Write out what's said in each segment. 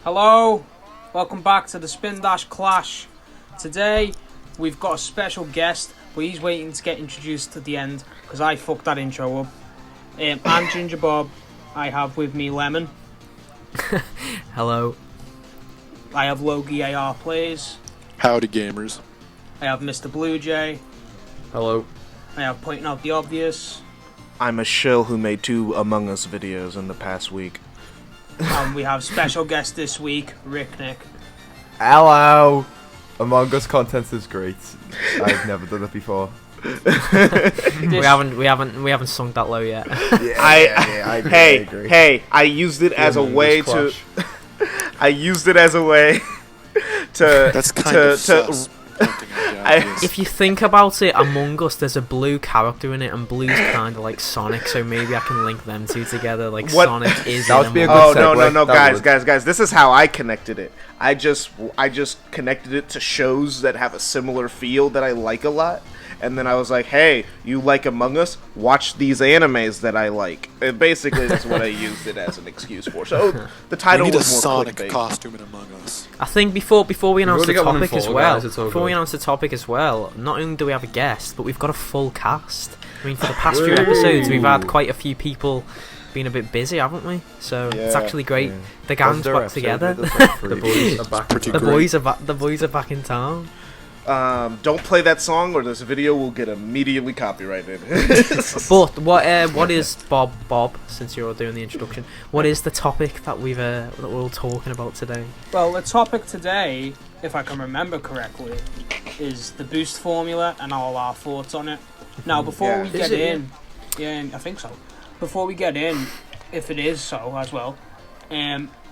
Hello, welcome back to the Spindash Clash. Today we've got a special guest, but he's waiting to get introduced at the end because I fucked that intro up. I'm Ginger Bob. I have with me Lemon. Hello. I have LogiARPlayz. Howdy gamers. I have mrbluejay. Hello. I have Pointing Out the Obvious. I'm a shill who made 2 Among Us videos in the past week. And we have special guest this week, RickNick. Hello. Among Us content is great. I've never done it before. We haven't sunk that low yet. I agree. Hey, I used it as a way to. I used it as a way to. That's kind of sus. If you think about it, Among Us, there's a blue character in it, and blue's kind of like Sonic, so maybe I can link them two together. Like What? Sonic is. That in would be a Among good Us. Oh no, That guys! This is how I connected it. I just connected it to shows that have a similar feel that I like a lot, and then I was like, hey, you like Among Us? Watch these animes that I like. And basically, that's what I used it as an excuse for. So the title We need a was more Sonic clickbait. costume in Among Us. I think before we announce the already got one in topic as Fall well, Guys, it's all before we good. announce the topic as well, not only do we have a guest, but we've got a full cast. I mean, for the past few episodes, we've had quite a few people been a bit busy, haven't we? So it's Yeah. actually great. Yeah. The gang's back together. The boys are back. Pretty The great. boys are back in town. Don't play that song, or this video will get immediately copyrighted. But what is Bob? Since you're all doing the introduction, what is the topic that we're all talking about today? Well, the topic today, if I can remember correctly, is the boost formula and all our thoughts on it. Now, before Yeah. we Is get it? in, yeah, I think so. Before we get in, if it is so as well,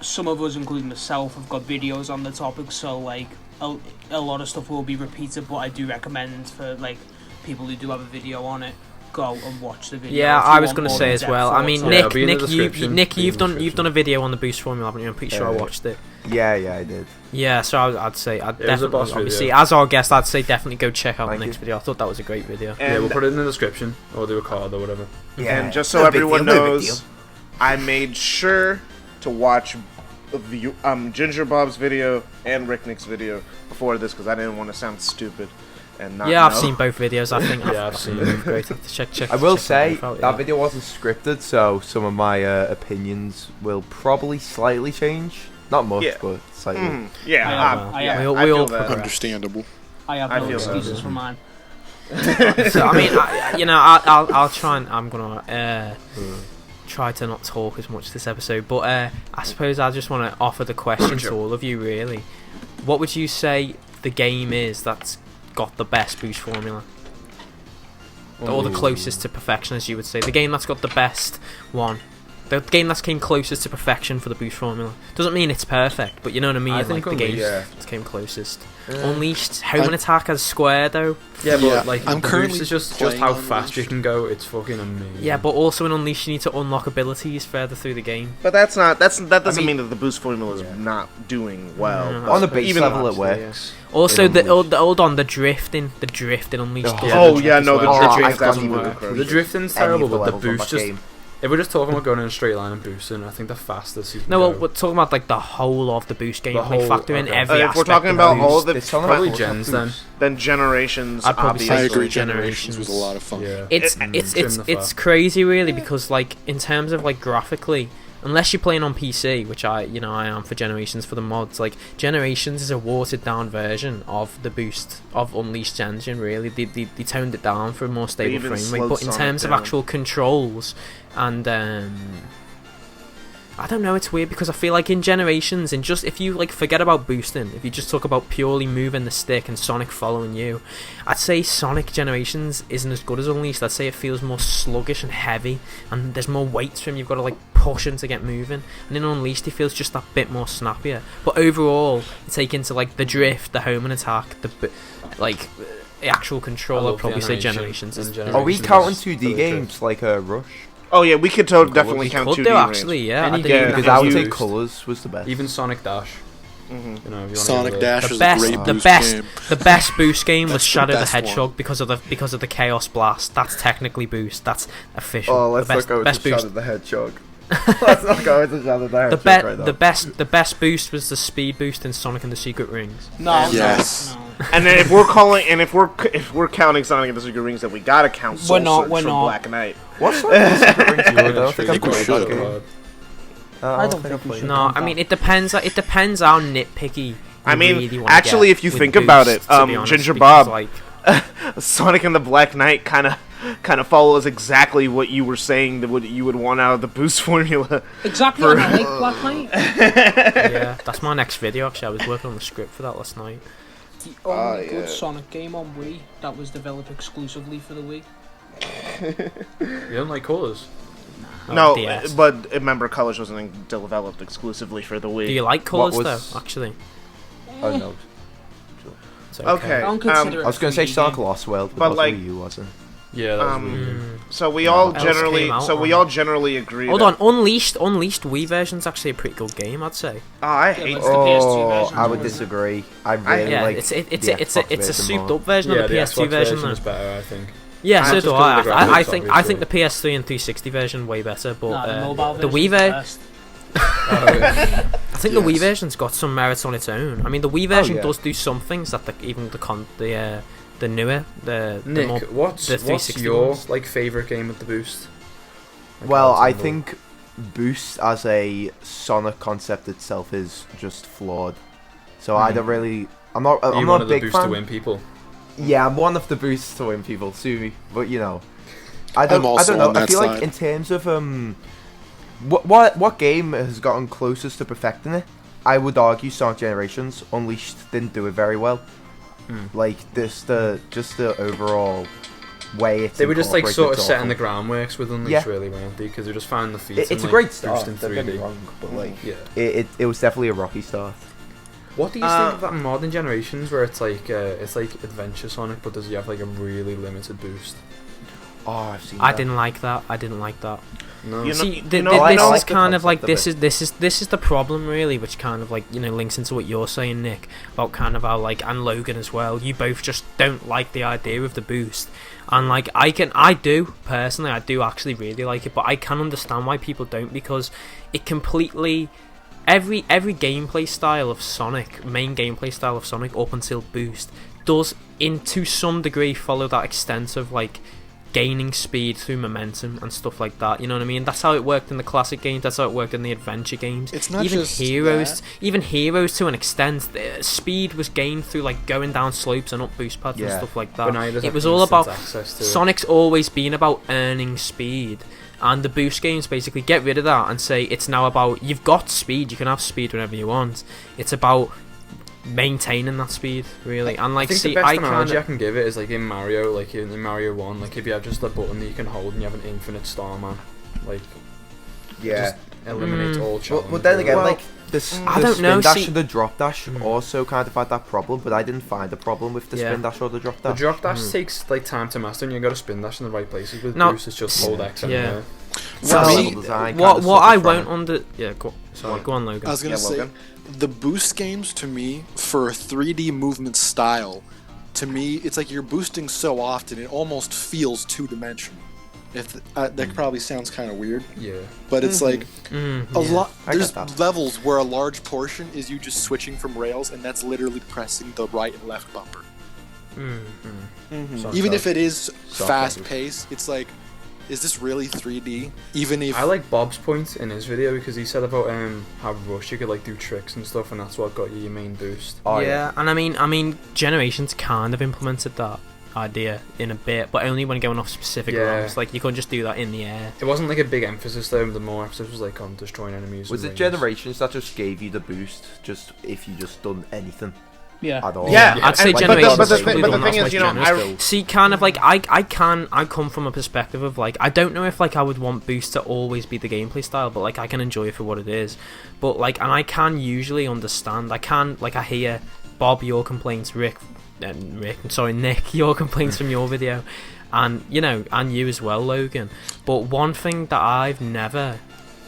some of us, including myself, have got videos on the topic, so like a lot of stuff will be repeated. But I do recommend for like people who do have a video on it, go and watch the video. Yeah, if you I was want going to more say as in-depth well. I thoughts mean, on Yeah, it. it'll be in the description. Nick, Be in the you've done a video on the boost formula, haven't you? I'm pretty sure I watched it. Yeah, I did. Yeah, so I'd say was a definitely, boss obviously, video. as our guest, I'd say definitely go check out Thank the next you. video. I thought that was a great video. And, We'll put it in the description, or do a card or whatever. and just so everyone knows, I made sure to watch Ginger Bob's video and RickNick's video before this because I didn't want to sound stupid and not Yeah, I've know. seen both videos. I think Yeah, I've seen them. them. Great. Have to check. I will check them say both out, that yeah. video wasn't scripted, so some of my opinions will probably slightly change. Not much, Yeah. but slightly. Yeah, I We I all feel that. Understandable. I have I no feel that. excuses for mine. So I mean, I'll try and I'm gonna try to not talk as much this episode, but I suppose I just want to offer the question to all of you. Really, what would you say the game is that's got the best boost formula, or the closest to perfection, as you would say? The game that's got the best one. The game that's came closest to perfection for the boost formula. Doesn't mean it's perfect, but you know what I mean. I think like the game yeah. that came closest. Unleashed home and attack as square though. Yeah, but Yeah, like I'm the currently boost is just playing how Unleashed. fast you can go. It's fucking amazing. Yeah, but also in Unleashed you need to unlock abilities further through the game. But that doesn't mean- mean that the boost formula is Yeah. not doing well. No, But on the base even level, it honestly, works. Also, in the Unleashed. hold on, the drifting Unleashed. Oh, doesn't yeah, Oh work yeah, as no, the well. Oh, drift I've is got absolutely to crazy. The drifting's Any of terrible, the but the levels on boost that just. game. If we're just talking about going in a straight line and boosting, I think the fastest you can No, go. well, we're talking about like the whole of the boost gameplay, whole- factor in okay. every If aspect. we're talking of about the all boost. the It's on Probably that gens boost. then. then Generations, I'd probably say I obviously. agree. Generations was a Generations. lot of fun. Yeah. It's It- it's trim it's the it's fat. crazy really, because like in terms of like graphically, unless you're playing on PC, which I am for Generations for the mods, like Generations is a watered down version of the boost of Unleashed engine. Really, they toned it down for a more stable even frame rate, slowed but in Sonic terms of down. actual controls and I don't know, it's weird because I feel like in Generations, and just if you like forget about boosting, if you just talk about purely moving the stick and Sonic following you, I'd say Sonic Generations isn't as good as Unleashed. I'd say it feels more sluggish and heavy, and there's more weights from you've got to like push him to get moving. And in Unleashed, it feels just that bit more snappier. But overall, you take into like the drift, the home and attack, the actual control. I'd probably say Generations is. Generation. Are we Generations counting is 2D the games like Rush? Oh yeah, we could definitely We count could 2D do range. actually, yeah. Any I didn't game even Because think I of would it. say used. Colours was the best. Even Sonic Dash. Mhm. You know, if you Sonic wanna Dash The is best, a great the boost best, game. the best boost game was That's the Shadow the best Hedgehog one. because of the Chaos Blast. That's technically boost. That's official. Oh, let's the best, look out best to boost. Shadow the Hedgehog. Let's not go into the other direction. The best boost was the speed boost in Sonic and the Secret Rings. No, Yes. no. And then if we're counting Sonic and the Secret Rings, then we gotta count Soul Surge from Black Knight. What's Sonic and the Secret Rings? I don't think I I've think we played should that game. have. I don't think we should. No, I mean it depends how nitpicky. I mean, really wanna actually, get if you with think about boosts, it, to be honest, Ginger because, Bob, like, Sonic and the Black Knight kind of follows exactly what you were saying that what you would want out of the boost formula. Exactly, and I like Black Knight. yeah, that's my next video. Actually, I was working on the script for that last night. The only good Sonic game on Wii that was developed exclusively for the Wii. You don't like Colors? No, DS. but remember, Colors wasn't developed exclusively for the Wii. Do you like Colors was- though? Actually, Oh no. it's Okay. I don't consider it I was going to say 3D Sonic game. Lost World, But, but like- Wii U wasn't. Yeah, that was weird. So we all What else generally, came out so we on all it? generally agree. hold that, on. Unleashed Wii version's actually a pretty good game, I'd say. Oh, I Yeah, hate. but- It's the PS2 Oh, version, I would isn't it? disagree. I really Yeah, like it's the a Xbox version souped more. up version Yeah, of the PS2 Xbox version is though. better, I think. Yeah, so just do because I. of the I graphics, think obviously. the PS3 and 360 version way better, but Nah, the mobile the version's Wii the version. best. I think the Wii Yes. version's got some merits on its own. I mean, the Wii version yeah. does do some things that even the newer the Nick, more, what's the 360 your ones. like favorite game with the boost? Like, Well, I Nintendo. think Boost as a Sonic concept itself is just flawed. So I don't really. I'm not you a wanted the big boost fan. to win people. Yeah, I'm one of the boosts to win people, sue me. But you know, I don't also know. on I that feel like side. in terms of what game has gotten closest to perfecting it, I would argue Sonic Generations. Unleashed didn't do it very well. Like just the overall way it's They were just like incorporated, sort of it's setting the awful. groundworks with Unleashed, Yeah. really, weren't they? Because they were just finding the feet. It's and, a like, great start. boosting Don't get me 3D. wrong, but like Yeah. it was definitely a rocky start. What do you think of that in modern generations, where it's like Adventure Sonic, but does you have like a really limited boost? Oh, I've seen. I that. didn't like that. I didn't like that. No. You know- See, I know- this is the kind of like concept of this is the problem really, which kind of like links into what you're saying, Nick, about kind of how like and Logan as well. You both just don't like the idea of the boost, and like I do personally, I do actually really like it, but I can understand why people don't, because it completely every gameplay style of Sonic, main gameplay style of Sonic up until boost, does to some degree follow that extent of like gaining speed through momentum and stuff like that. You know what I mean? That's how it worked in the classic games. That's how it worked in the adventure games. It's not even just Heroes, that. even Heroes to an extent. Speed was gained through like going down slopes and up boost pads and Yeah. stuff like But that. now you just It have was all instant about access to it. Sonic's always been about earning speed. And the boost games basically get rid of that and say it's now about you've got speed, you can have speed whenever you want. It's about maintaining that speed, really. And like, I think see, the best I analogy I kind can give it is like in Mario, like in Mario 1, like if you have just a button that you can hold and you have an infinite star man, like Yeah. just eliminates all challenges. But then again, Well, like the I the don't know, spin dash see- and the drop dash also kind of had that problem, but I didn't find a problem with the Yeah. spin dash or the drop The dash. drop dash takes like time to master, and you got to spin dash in the right places. With No. boost, it's just hold X. Yeah. Anyway. Well, For level me, design what kinda I suffers from won't it. under go on Logan. I was gonna Yeah, say, Logan? the boost games to me, for a 3D movement style, to me it's like you're boosting so often it almost feels two-dimensional. If that probably sounds kind of weird, Yeah. but it's like a lot. I get There's that. levels where a large portion is you just switching from rails, and that's literally pressing the right and left bumper. Sonic Even Dash. if it is Soft fast levels. paced, it's like, is this really 3D? Even if I like Bob's point in his video because he said about how Rush you could like do tricks and stuff, and that's what got you your main boost. Oh, yeah, and I mean, Generations kind of implemented that idea in a bit, but only when going off specific Yeah. ramps. Like you couldn't just do that in the air. It wasn't like a big emphasis though. The more emphasis was like on destroying enemies. Was and it rings. Generations that just gave you the boost just if you just done anything Yeah. at all? Yeah, I'd say and- Generations But is the probably thing the one is, that's you know, most generous. I See, kind of like I come from a perspective of like I don't know if like I would want boost to always be the gameplay style, but like I can enjoy it for what it is. But like, and I can usually understand. I hear Bob your complaints, Nick, your complaints from your video, and and you as well, Logan. But one thing that I've never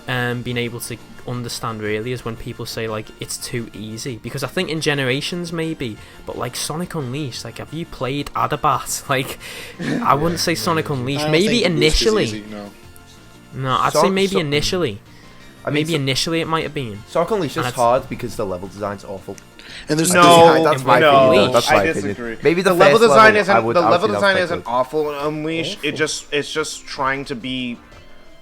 been able to understand really is when people say like it's too easy, because I think in Generations maybe, but like Sonic Unleashed, like have you played Adabat? Like I wouldn't say Sonic Unleashed, I don't maybe think the boost is initially. easy, no. No, I'd say maybe initially. Maybe initially it might have been. Sonic Unleashed is hard because the level design's awful. And there's that's my opinion. That's my I opinion. disagree. Maybe the level first design level, isn't awful in Unleashed. It's just trying to be.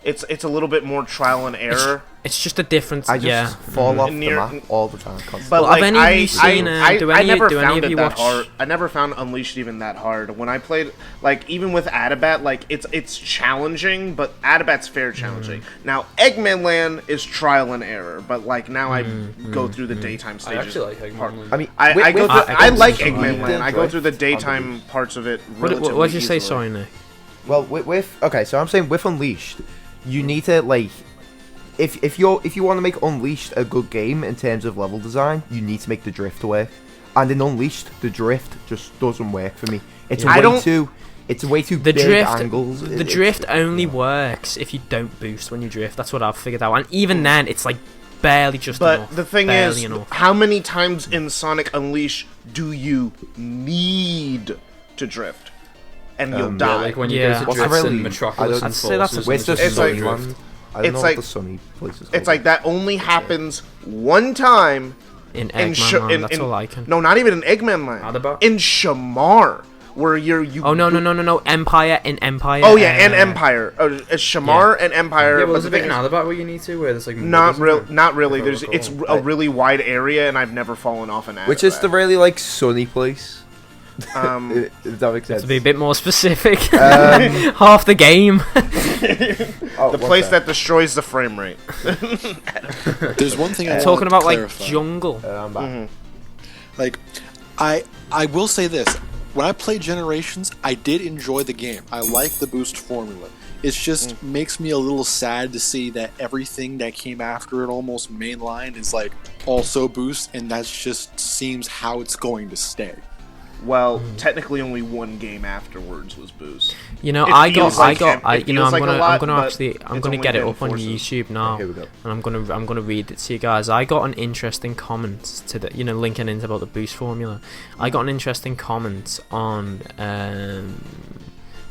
It's a little bit more trial and error. It's just a difference. I just fall off the map all the time. Constantly. But have any of you seen? I never found it that watch? hard. I never found Unleashed even that hard. When I played, like even with Adabat, like it's challenging, but Adabat's fair challenging. Now Eggman Land is trial and error, but like now I go through the daytime stages. I actually like Eggman Land. I mean, I like Eggman Land. I go through the daytime parts of it. What did you say? Sorry, Nick. Well, so I'm saying with Unleashed, you need to like. If you want to make Unleashed a good game in terms of level design, you need to make the drift work. And in Unleashed, the drift just doesn't work for me. It's way too big angles. The drift only works if you don't boost when you drift. That's what I've figured out. And even then, it's like barely just enough. But the thing is, how many times in Sonic Unleashed do you need to drift? And you'll die. Like when you go to Drifts in Metropolis and Forces. It's like that only happens one time in Eggman Land. That's all I can. No, not even in Eggman Land. In Shamar, where you. Oh no! Empire in Empire. Oh yeah, and Empire. It's Shamar and Empire. Yeah, but there's a bit in Adabat where you need to, where there's like not really. It's a really wide area, and I've never fallen off an Adabat. Which is the really like sunny place. Does that make sense? To be a bit more specific, half the game. The place that destroys the frame rate. There's one thing I'm talking about, clarify. like jungle. Like, I will say this: when I played Generations, I did enjoy the game. I like the boost formula. It just makes me a little sad to see that everything that came after it, almost mainline, is like also boost, and that just seems how it's going to stay. Well, technically, only one game afterwards was boost. You know, I'm gonna get it up on YouTube now, and I'm gonna read it to you guys. I got an interesting comment to the, linking into about the boost formula. I got an interesting comment on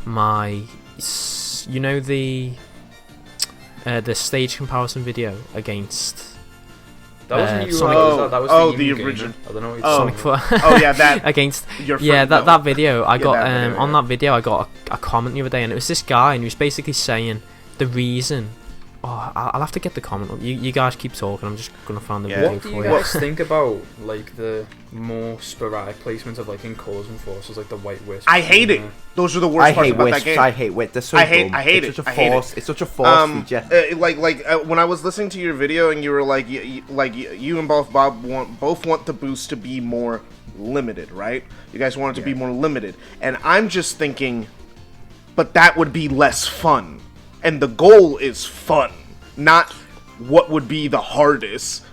my, the stage comparison video against. That wasn't you. Sonic, that was the original. I don't know. Sonic that against your friend, that video. I got that video, on that video. I got a comment the other day, and it was this guy, and he was basically saying the reason. Oh, I'll have to get the comment up. You guys keep talking. I'm just gonna find the video for you. What do you guys think about like the more sporadic placement of like in colours and forces, like the white wisps? I hate it. Those are the worst parts about that game. I hate wisps. They're so dumb. I hate it. It's such a force feature. When I was listening to your video and you were like, you and Bob both want the boost to be more limited, right? You guys want it to be more limited, and I'm just thinking, but that would be less fun. And the goal is fun, not what would be the hardest.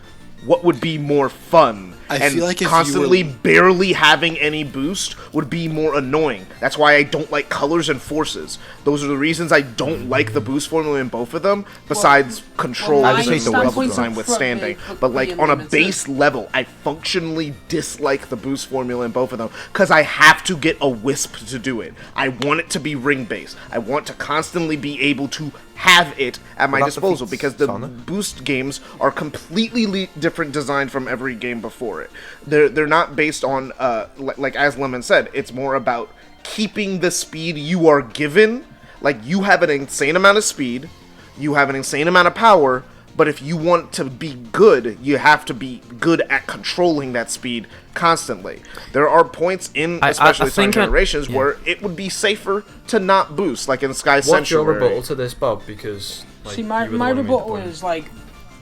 What would be more fun? I feel like if constantly barely having any boost would be more annoying. That's why I don't like colors and forces. Those are the reasons I don't like the boost formula in both of them, besides control and the level design withstanding. But like on a base level, I functionally dislike the boost formula in both of them because I have to get a wisp to do it. I want it to be ring based. I want to constantly be able to have it at my disposal because the boost games are completely different design from every game before it. They're not based on like as Lemon said, it's more about keeping the speed you are given. Like you have an insane amount of speed, you have an insane amount of power, but if you want to be good, you have to be good at controlling that speed constantly. There are points in especially Sonic Generations where it would be safer to not boost, like in Sky Sanctuary. What's your rebuttal to this, Bob? Because see, my rebuttal is like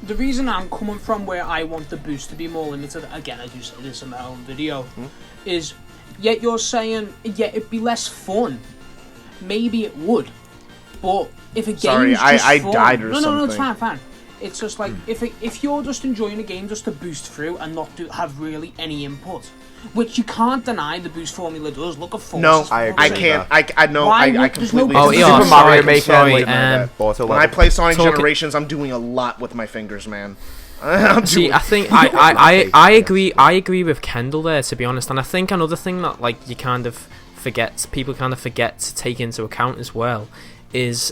the reason I'm coming from where I want the boost to be more limited. Again, I do say this in my own video, is yet you're saying it'd be less fun. Maybe it would, but if a game is just I fun, died or something. No, it's fine. It's just like if you're just enjoying a game just to boost through and not have really any input, which you can't deny the boost formula does. Look at forces. No, I can't. I know. I completely. Super Mario Maker. When I play Sonic Generations, I'm doing a lot with my fingers, man. See, I think I agree. I agree with Kendall there, to be honest. And I think another thing that like people kind of forget to take into account as well is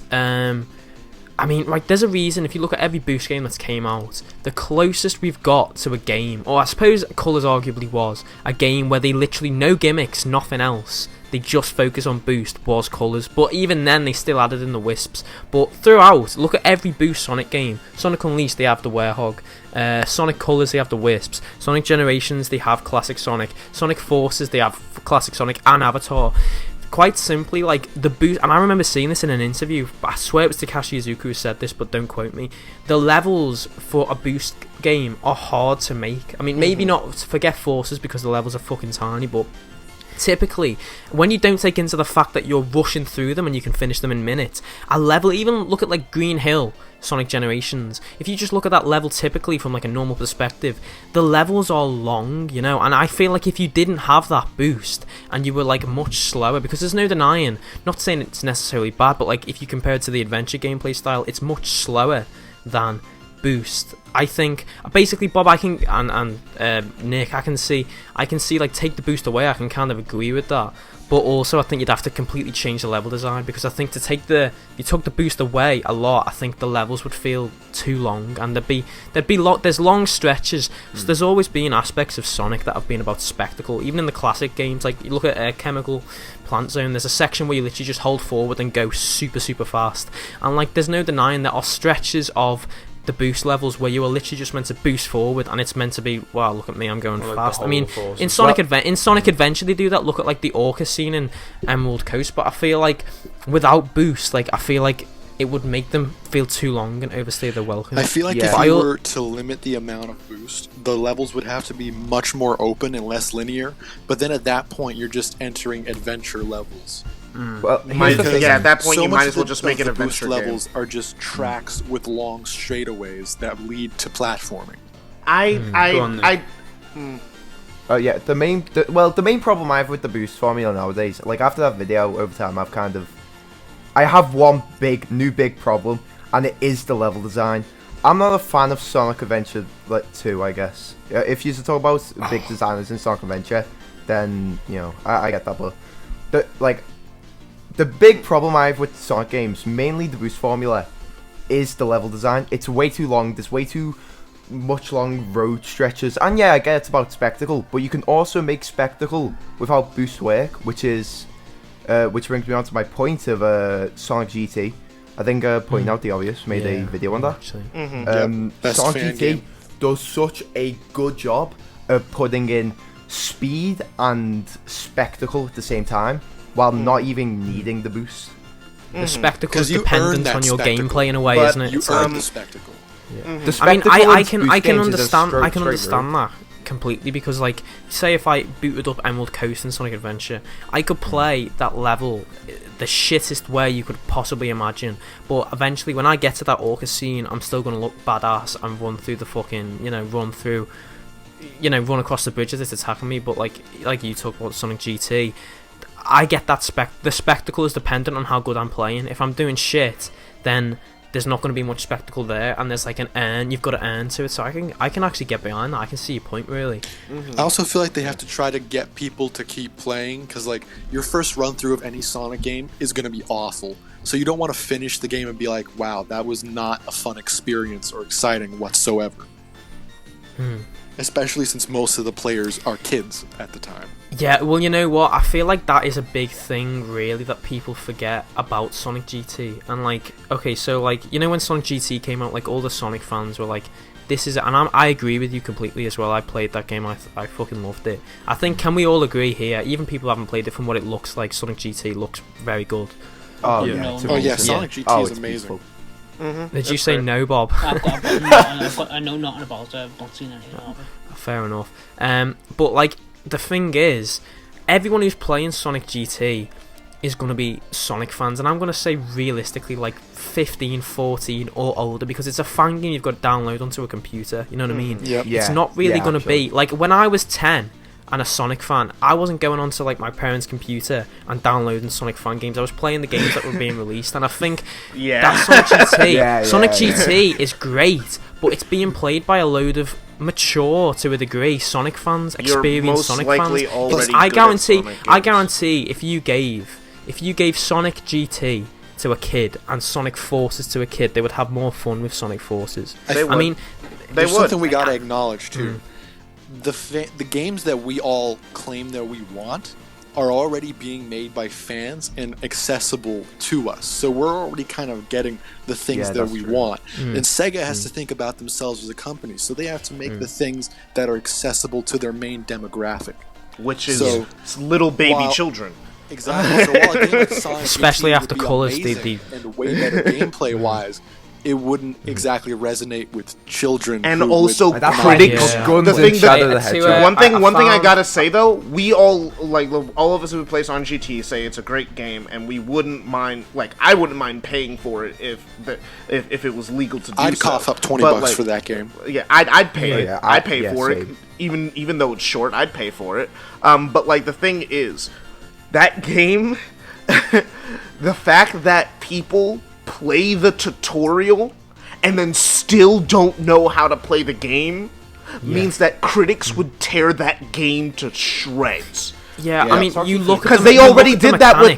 I mean, like, there's a reason, if you look at every boost game that's came out, the closest we've got to a game, or I suppose Colours arguably was, a game where they literally, no gimmicks, nothing else, they just focus on boost, was Colours. But even then, they still added in the Wisps. But throughout, look at every boost Sonic game. Sonic Unleashed, they have the Werehog. Sonic Colours, they have the Wisps. Sonic Generations, they have Classic Sonic. Sonic Forces, they have Classic Sonic and Avatar. Quite simply, like, the boost, and I remember seeing this in an interview, I swear it was Takashi Iizuka who said this, but don't quote me. The levels for a boost game are hard to make. I mean, maybe not, forget Forces because the levels are fucking tiny, but typically, when you don't take into the fact that you're rushing through them and you can finish them in minutes, a level, even look at like Green Hill, Sonic Generations, if you just look at that level typically from like a normal perspective, the levels are long, you know, and I feel like if you didn't have that boost and you were like much slower, because there's no denying, not saying it's necessarily bad, but like if you compare it to the adventure gameplay style, it's much slower than boost. I think basically, Bob, I can and Nick, I can see like, take the boost away, I can kind of agree with that, but also I think you'd have to completely change the level design, because I think if you took the boost away a lot, I think the levels would feel too long, and there's long stretches. So there's always been aspects of Sonic that have been about spectacle, even in the classic games. Like you look at Chemical Plant Zone, there's a section where you literally just hold forward and go super fast, and like there's no denying there are stretches of the boost levels where you are literally just meant to boost forward, and it's meant to be, wow, look at me, I'm going fast. I mean, in Sonic Adventure they do that. Look at like the Orca scene in Emerald Coast, but I feel like without boost, like I feel like it would make them feel too long and overstay their welcome. I feel like if you were to limit the amount of boost, the levels would have to be much more open and less linear, but then at that point you're just entering adventure levels. Well, at that point so you much might as well of just the make an boost adventure levels game. are just tracks with long straightaways that lead to platforming. The main problem I have with the boost formula nowadays, like after that video over time, I have one big problem, and it is the level design. I'm not a fan of Sonic Adventure 2, I guess. If you talk about big designers in Sonic Adventure, then, you know, I get that, but the big problem I have with Sonic games, mainly the boost formula, is the level design. It's way too long. There's way too much long road stretches. And yeah, I get it's about spectacle, but you can also make spectacle without boost work, which brings me on to my point of Sonic GT. I think pointing out the obvious, made a video on that. Sonic GT game. does such a good job of putting in speed and spectacle at the same time, while not even needing the boost. The spectacle is dependent on your gameplay in a way, isn't it? You earn the spectacle. The spectacle I can understand understand that completely, because like, say if I booted up Emerald Coast and Sonic Adventure, I could play that level the shittest way you could possibly imagine, but eventually when I get to that Orca scene, I'm still going to look badass and run through the fucking, run across the bridges that's attacking me. But like you talk about Sonic GT, I get that the spectacle is dependent on how good I'm playing. If I'm doing shit, then there's not going to be much spectacle there, and there's like an earn, you've got to earn to it, so I can actually get behind that. I can see your point, really. I also feel like they have to try to get people to keep playing, because like your first run through of any Sonic game is going to be awful, so you don't want to finish the game and be like, wow, that was not a fun experience or exciting whatsoever. Especially since most of the players are kids at the time. Yeah, well, you know what? I feel like that is a big thing, really, that people forget about Sonic GT. And, like, okay, so, like, when Sonic GT came out, like, all the Sonic fans were like, this is... And I agree with you completely as well. I played that game. I fucking loved it. I think, can we all agree here, even people who haven't played it, from what it looks like, Sonic GT looks very good. Oh, yeah. Sonic GT is amazing. Did you say no, Bob? I know nothing about it. I've not seen anything of it. Fair enough. But like, the thing is, everyone who's playing Sonic GT is going to be Sonic fans, and I'm going to say realistically like 15, 14 or older, because it's a fan game you've got to download onto a computer, you know what I mean? Yep. It's not really going to be like, when I was 10 and a Sonic fan, I wasn't going onto like my parents' computer and downloading Sonic fan games. I was playing the games that were being released, and I think that Sonic GT Sonic GT is great, but it's being played by a load of mature, to a degree, Sonic fans, experienced Sonic fans. I guarantee if you gave Sonic GT to a kid and Sonic Forces to a kid, they would have more fun with Sonic Forces. I mean, there's something we gotta acknowledge too. The games that we all claim that we want are already being made by fans and accessible to us. So we're already kind of getting the things that we want. And Sega has to think about themselves as a company, so they have to make the things that are accessible to their main demographic, which is little baby children. Exactly. So while a game like Sonic especially after colors, and way better gameplay wise, it wouldn't exactly resonate with children. And also critics. Guns the thing Shadow the Hedgehog. One thing I gotta say though, we all all of us who play on GT say it's a great game, and we wouldn't mind. I wouldn't mind paying for it if it was legal to do. I'd cough up $20 for that game. Yeah, I'd pay it. I'd pay for same. it, even though it's short. I'd pay for it. But the thing is, that game, the fact that people play the tutorial and then still don't know how to play the game means that critics would tear that game to shreds. Yeah, I mean, you look because they already did that with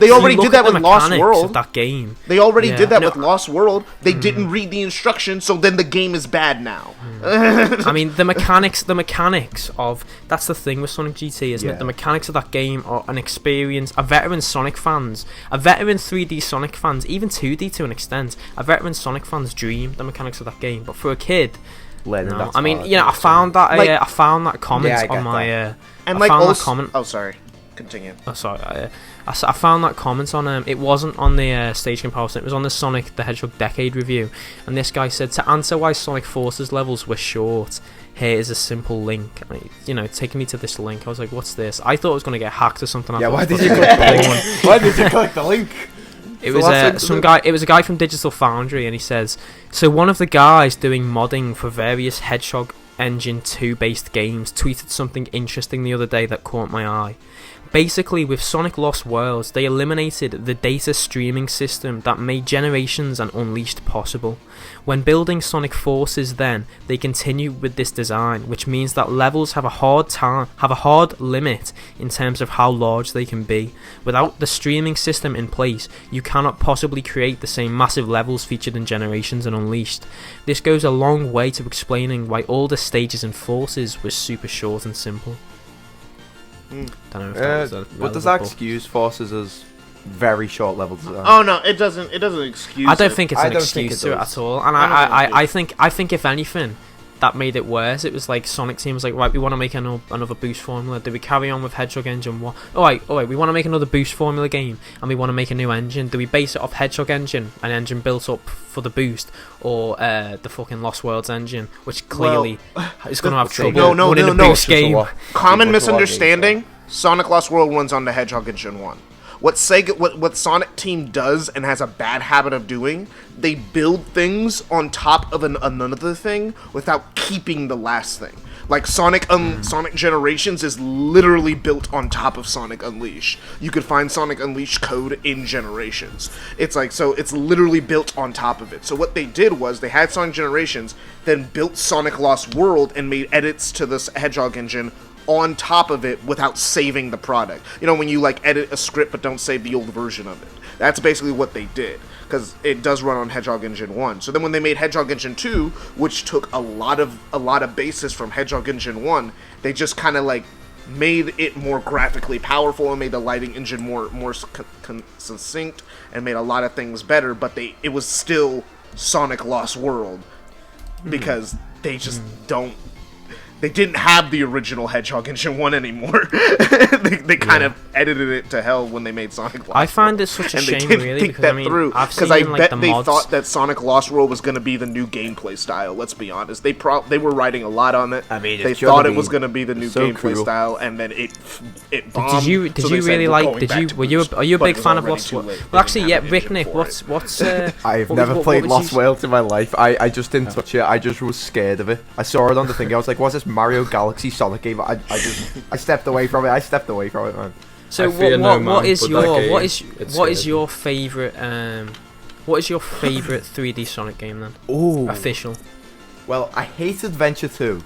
Lost World. Of that game. They already did that with Lost World. They didn't read the instructions, so then the game is bad now. I mean, the mechanics of that's the thing with Sonic GT, isn't it? The mechanics of that game are an experience. A veteran Sonic fans, a veteran 3D Sonic fans, even 2D to an extent, a veteran Sonic fans dream the mechanics of that game. But for a kid, no. I mean, I found that I found that comment on my and I found that comment. Oh, sorry. Continue. Oh, sorry. I found that comment on it wasn't on the Stage Comparison, it was on the Sonic the Hedgehog Decade review, and this guy said, to answer why Sonic Forces levels were short, here is a simple link. Taking me to this link, I was like, what's this? I thought it was going to get hacked or something. Why did you click the link? Why did you click the link? It was a guy from Digital Foundry, and he says, so one of the guys doing modding for various Hedgehog Engine 2 based games tweeted something interesting the other day that caught my eye. Basically, with Sonic Lost Worlds, they eliminated the data streaming system that made Generations and Unleashed possible. When building Sonic Forces then, they continued with this design, which means that levels have a hard limit in terms of how large they can be. Without the streaming system in place, you cannot possibly create the same massive levels featured in Generations and Unleashed. This goes a long way to explaining why all the stages in Forces were super short and simple. Don't know if but does that excuse Forces as very short level design? Oh no, it doesn't excuse. I don't think it's an excuse to it at all. And I think if anything, that made it worse. It was like Sonic Team was like, right, we want to make another boost formula. Do we carry on with Hedgehog Engine 1? Oh wait, we want to make another boost formula game, and we want to make a new engine. Do we base it off Hedgehog Engine, an engine built up for the boost, or the fucking Lost Worlds engine, which clearly is going to have trouble running a boost game? Common misunderstanding: Sonic Lost World runs on the Hedgehog Engine 1. What Sonic Team does and has a bad habit of doing, they build things on top of another thing without keeping the last thing. Like Sonic Generations is literally built on top of Sonic Unleashed. You could find Sonic Unleashed code in Generations. It's literally built on top of it. So what they did was they had Sonic Generations, then built Sonic Lost World and made edits to this Hedgehog engine on top of it without saving the product. When you edit a script but don't save the old version of it. That's basically what they did, because it does run on Hedgehog Engine 1. So then when they made Hedgehog Engine 2, which took a lot of basis from Hedgehog Engine 1, they just kind of made it more graphically powerful and made the lighting engine more succinct and made a lot of things better, but it was still Sonic Lost World because they just they didn't have the original Hedgehog Engine 1 anymore. they kind of edited it to hell when they made Sonic Lost I find it such a shame, really, because I bet they thought that Sonic Lost World was going to be the new gameplay style, let's be honest. They were writing a lot on it. I mean, they thought it was going to be the new gameplay style, and then it bombed. Did you really like, are you a big fan of Lost World? Well, actually, yeah, RickNick, what's I've never played Lost World in my life. I just didn't touch it. I just was scared of it. I saw it on the thing. I was like, what's this Mario Galaxy Sonic game? I stepped away from it. Man. So what is your favorite 3D Sonic game then? Ooh. Official. Well, I hate Adventure 2.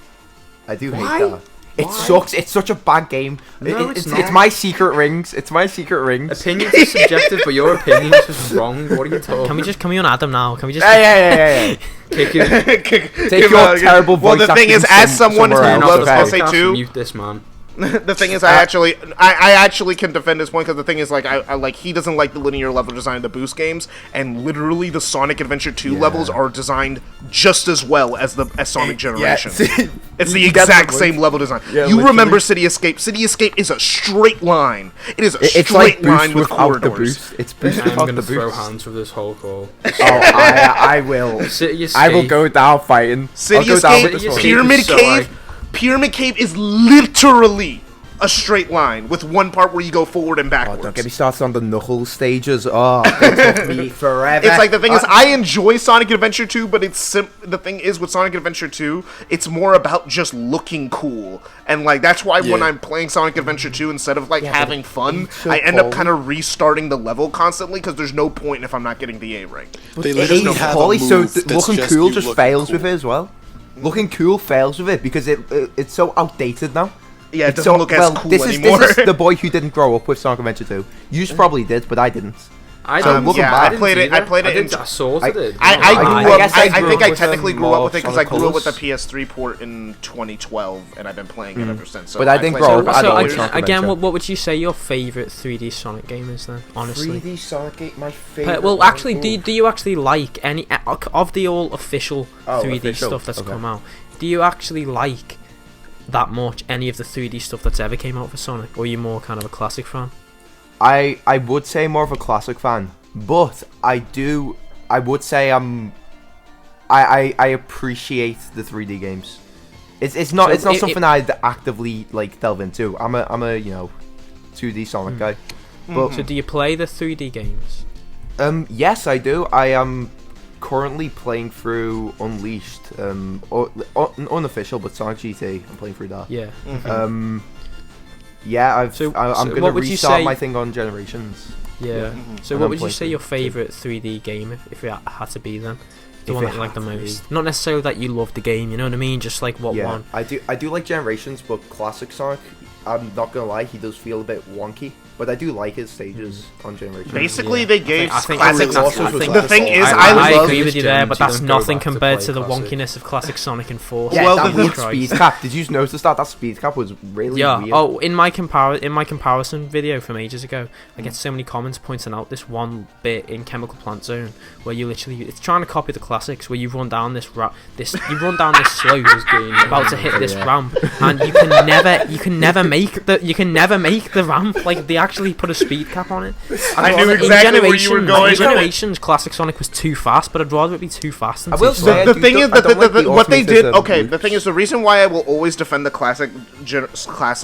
I do hate that. It sucks. It's such a bad game. No, it's not. my secret rings. It's my secret rings. Opinions are subjective, but your opinion is just wrong. What are you talking? Can we on Adam now? Can we just? Yeah. Kick you? Take your terrible voice. Well, the thing is, as someone who loves I'll SA 2, mute this man. the thing is, I actually can defend his point, because the thing is, like, I like, he doesn't like the linear level design of the Boost games, and literally the Sonic Adventure 2 levels are designed just as well as Sonic Generations. It's the exact same level design. Yeah, you remember City Escape? City Escape is a straight line. It is a straight line with corridors. It's Boost I'm without gonna the throw boost. hands for this whole call. I will. City I will Escape. go down fighting. City I'll go down Escape, with this one. Pyramid So Cave. Pyramid Cave is literally a straight line with one part where you go forward and Oh, backwards. don't get me started on the Knuckles stages. Oh, it took me forever. It's like, the thing is, I enjoy Sonic Adventure 2, but the thing is with Sonic Adventure 2, it's more about just looking cool. And like, that's why when I'm playing Sonic Adventure 2, instead of like having fun, so I end up cold. kind of restarting the level constantly, because there's no point if I'm not getting the A rank. They It literally is have poly, a so move that's looking just cool you just looking fails cool. with it as well. Looking cool fails with it because it's so outdated now. Yeah, it It's doesn't look as cool anymore. This is the boy who didn't grow up with Sonic Adventure 2. You probably did, but I didn't. I So don't. looking yeah, back- I played it. I played it. I sort of did. I grew I up. guess I, I I grew think up I with technically grew up with it because I Sonic grew up with the Colors. PS3 port in 2012, and I've been playing it ever since. So But I didn't played grow it up. for I So don't like years. Sonic again, Adventure. what would you say your favourite 3D Sonic game is then? Honestly. 3D Sonic game, my favorite. Well, actually, do you actually like any of the all official Oh, 3D official, stuff that's okay. come out? Do you actually like that much any of the 3D stuff that's ever came out for Sonic, or are you more kind of a classic fan? I would say more of a classic fan, but I would say I appreciate the 3D games. It's not So something I'd actively like delve into. I'm a 2D Sonic guy. But So do you play the 3D games? yes, I do. I am currently playing through Unleashed, unofficial, but Sonic GT. I'm playing through that. Yeah. Yeah, I'm So gonna what would you restart say- my thing on Generations. Yeah. So And what I'm would you playing say through your two. favourite 3D game if it had to be then? The If one it that you like the had to be. most. Not necessarily that you love the game, you know what I mean? Just like what Yeah, one. I do like Generations, but Classic Sonic, I'm not gonna lie, he does feel a bit wonky. But I do like his stages on Generations. Basically, Yeah. they gave I think classic. Really also I was think the like- thing is, I I I love. agree with you there, but Gens, you that's don't go nothing back to compared play to the classic. wonkiness of classic Sonic and Force. Yeah, Well, that the- wood speed cap. Did you notice that? That speed cap was really Yeah. weird. Oh, in my comparison video from ages ago, I get so many comments pointing out this one bit in Chemical Plant Zone where you literally it's trying to copy the classics where you run down this slope about to hit this ramp and you can never make the ramp. Like they actually put a speed cap on it. I knew In exactly where you were Generations- going. In Generations, classic Sonic was too fast, but I'd rather it be too fast than I too will slow. say- The I thing is, don't like the what they automated did. system Okay, loops. the thing is, the reason why I will always defend the classic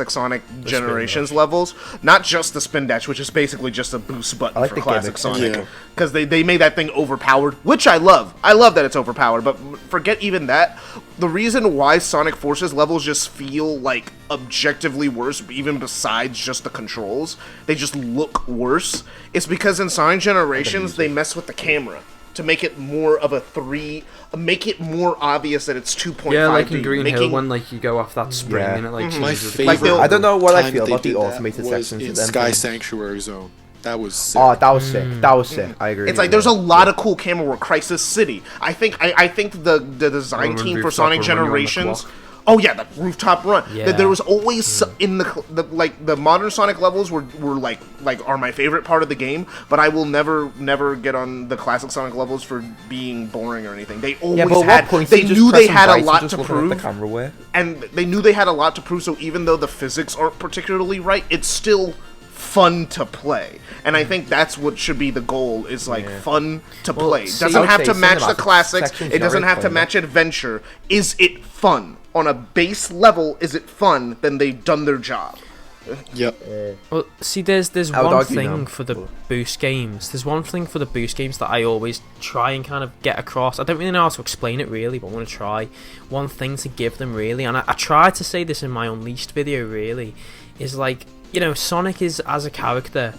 Sonic Generations levels, not just the Spindash, which is basically just a boost button I like for the classic gimmick. Sonic, Yeah. because they made that thing overpowered, which I love. I love that it's overpowered, but forget even that. The reason why Sonic Forces levels just feel like objectively worse, even besides just the controls, they just look worse, is because in Sonic Generations they mess with the camera to make it more of make it more obvious that it's 2.5D. Yeah, like in Green Hill making- when like you go off that spring Yeah. and it like My changes the favorite. they'll- I don't know what I time feel that about they the did that automated was sections in of them Sky things. Sanctuary Zone. That was sick. Oh, that was sick. That was sick. I agree. It's like there's a lot of cool camera work. Crisis City. I think the design When team for rooftop Sonic were running on the Generations. clock. Oh yeah, the rooftop run. Yeah. There was always in the modern Sonic levels were are my favorite part of the game, but I will never get on the classic Sonic levels for being boring or anything. They always Yeah, but at had. what point They do you just knew press they some had a buttons and lot just to look at prove. the camera way? And they knew they had a lot to prove, so even though the physics aren't particularly right, it's still fun to play. And I think that's what should be the goal, is like fun to Well, play. see- Doesn't have to Okay, match the cinematic classics, sections it doesn't already have to played match adventure. Is it fun? On a base level, is it fun? Then they've done their job. Yep. Well, see, there's I would one argue thing no. for the boost games. There's one thing for the boost games that I always try and kind of get across. I don't really know how to explain it really, but I want to try. One thing to give them really, and I tried to say this in my Unleashed video really, is like, you know, Sonic is, as a character,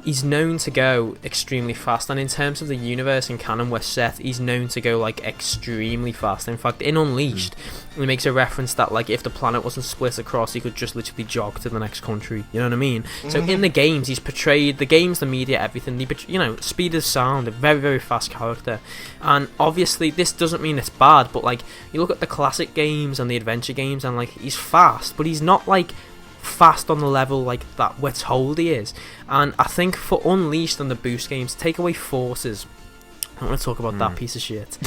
he's known to go extremely fast, and in terms of the universe and canon we're set, he's known to go like extremely fast. In fact, in Unleashed, he makes a reference that like if the planet wasn't split across, he could just literally jog to the next country. You know what I mean? So in the games, he's portrayed, the games, the media, everything. Speed is sound, a very, very fast character, and obviously this doesn't mean it's bad. But like you look at the classic games and the adventure games, and like he's fast, but he's not like fast on the level like that we're told he is. And I think for Unleashed and the Boost games, take away forces. I don't want to talk about that piece of shit.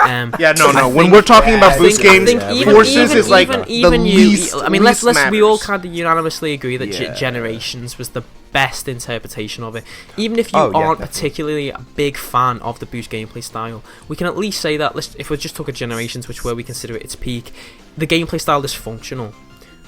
Yeah, no. When we're talking about Boost games, forces is like the least. I mean, let's we all kind of unanimously agree that Generations was the best interpretation of it. Even if you aren't particularly a big fan of the Boost gameplay style, we can at least say that if we just took a Generations, which where we consider it its peak, the gameplay style is functional.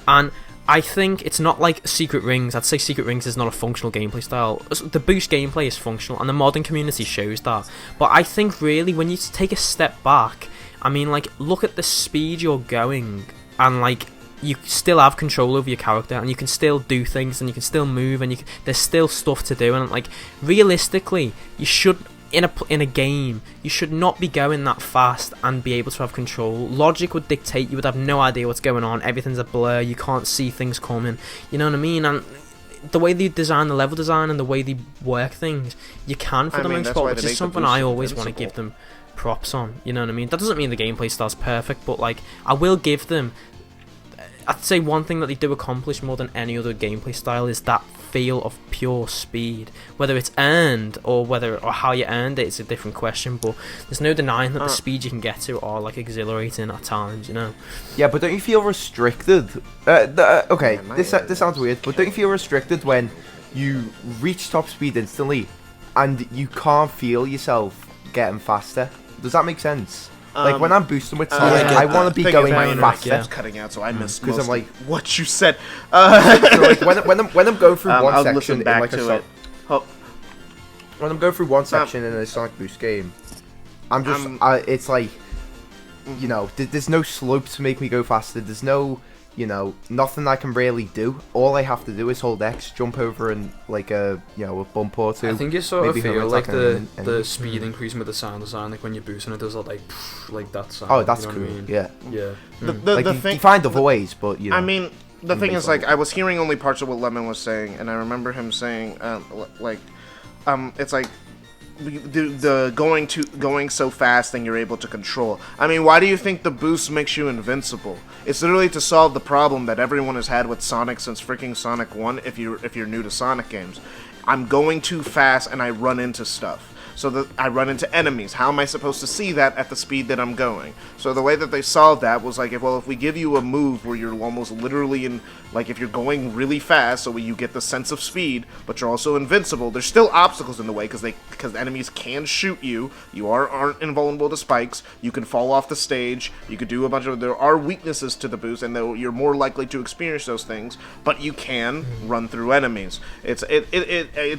And I think it's not like Secret Rings. I'd say Secret Rings is not a functional gameplay style. The Boost gameplay is functional, and the modding community shows that. But I think really, when you take a step back, I mean, like, look at the speed you're going, and like, you still have control over your character, and you can still do things, and you can still move, and there's still stuff to do. And like, realistically, you should. In a game, you should not be going that fast and be able to have control. Logic would dictate you would have no idea what's going on. Everything's a blur. You can't see things coming. You know what I mean? And the way they design the level design and the way they work things, you can for the most part, which is something I always want to give them props on. You know what I mean? That doesn't mean the gameplay style's perfect, but like I will give them. I'd say one thing that they do accomplish more than any other gameplay style is that feel of pure speed. Whether it's earned or how you earned it is a different question, but there's no denying that the speed you can get to are like exhilarating at times, you know. Yeah, but don't you feel restricted? Okay, this sounds weird, but don't you feel restricted when you reach top speed instantly and you can't feel yourself getting faster? Does that make sense? Like when I'm boosting with Sonic, I want to be going faster. That's cutting out, so I missed most I'm like, what you said. So like when I'm going through one section in like when I'm going through one section in a Sonic Boost game, I'm just it's like, you know, there's no slope to make me go faster. There's no, you know, nothing I can really do. All I have to do is hold X, jump over and like a bump or two. I think you sort of feel like the speed increasing with the sound design, like when you're boosting it does like that sound. Oh, that's you know cool. what I mean? Yeah. The like thing, you find other ways, but you know. I mean, the thing is, like, I was hearing only parts of what Lemon was saying, and I remember him saying, it's like the going so fast and you're able to control. I mean, why do you think the boost makes you invincible? It's literally to solve the problem that everyone has had with Sonic since freaking Sonic 1. If you're new to Sonic games, I'm going too fast and I run into stuff. So that I run into enemies. How am I supposed to see that at the speed that I'm going? So the way that they solved that was like, if we give you a move where you're almost literally in, like if you're going really fast, so you get the sense of speed, but you're also invincible. There's still obstacles in the way because enemies can shoot you. You aren't invulnerable to spikes. You can fall off the stage. You could do there are weaknesses to the boost, and you're more likely to experience those things. But you can run through enemies. It's